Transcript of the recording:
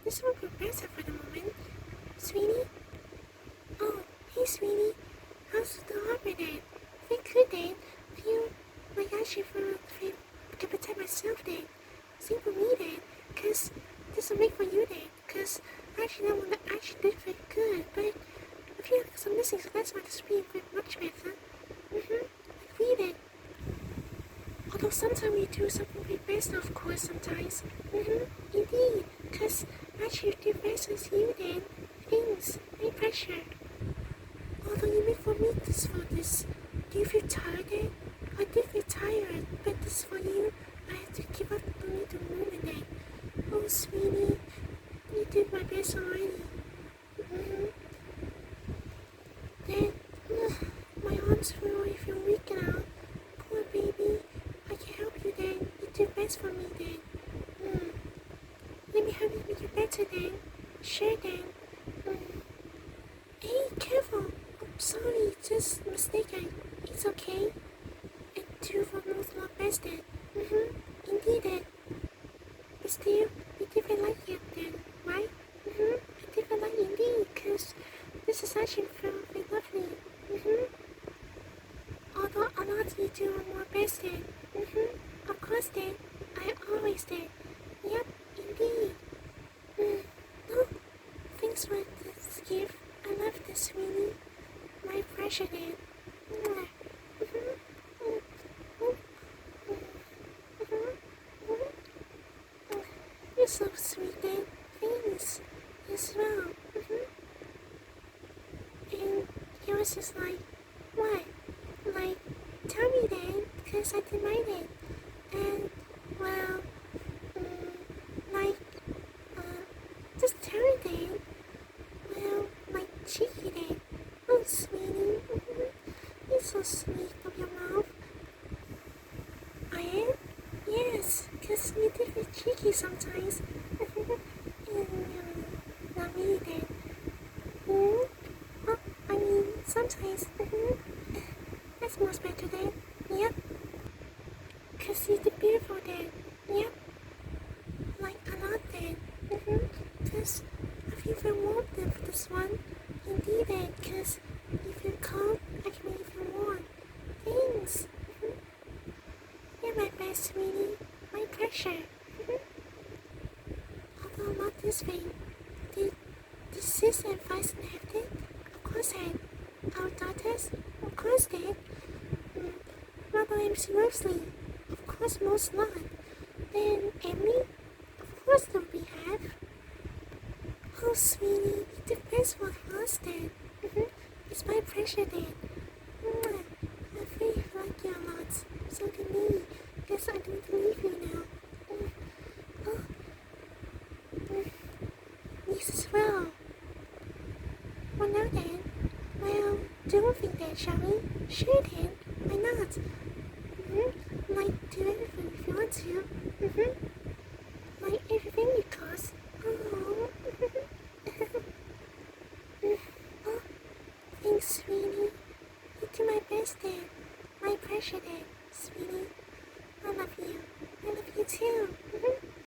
This won't be better for the moment. Sweetie? Oh, hey, sweetie. How's the harbor then? Very good then. Feel like I should to protect myself then. Same for me then. Cause this will make for you then. Cause actually, I want to actually do very good. But I feel like I'm missing, so that's why this will be much better. Agree then. Although sometimes we do something very best, of course, sometimes. Indeed. Cause actually, the best is you then. Things, no pressure. Although you make for me this, do you feel tired then? I do feel tired, but this for you, I have to give up on you the moment then. Oh, sweetie, you did my best already. Then, my arms feel if you're weak out. Poor baby, I can help you then. You do best for me then. Let me help you make you better then. Sure then. Hey, careful. I'm sorry, just mistaken. It's okay. And two for both my best then. Indeed then. But still, you didn't like it then, right? I didn't like it indeed, cause this is actually very lovely. Although I want you to do my best then. Of course then. I always did. Yep, indeed. No, thanks for this gift. I love this, sweetie. My pleasure then. You're so sweet then. Thanks. As well. And he was just like, what? Like, tell me then, because I didn't mind it. And, well, like, just tell me then. Well, like, cheeky then. Oh, sweetie. You're so sweet of your mouth. I am? Yes, because you did feel cheeky sometimes. Not really then. Well, I mean, sometimes. That's much better then. Yep. Because you did beautiful then. Yep. Like a lot then. Because I feel very warm then for this one. Indeed then, because you feel cold, I can make you feel warm. Thanks. You're my best, sweetie. My pleasure. Although not this way. Did sis advise and have it? Of course I had. Our daughters? Of course they. Rather MC Mosley? Of course most not. Then Emmy? Of course don't we have. Oh sweetie, it depends what was then. It's my pleasure then. I really like you a lot. So do me. Guess I don't leave you now. This as well. Well now then. Well, do one thing then, shall we? Sure then. Why not? Like do everything if you want to. Like everything because. Oh. Oh, thanks, sweetie. You do my best then. My pleasure then, sweetie. I love you. I love you too.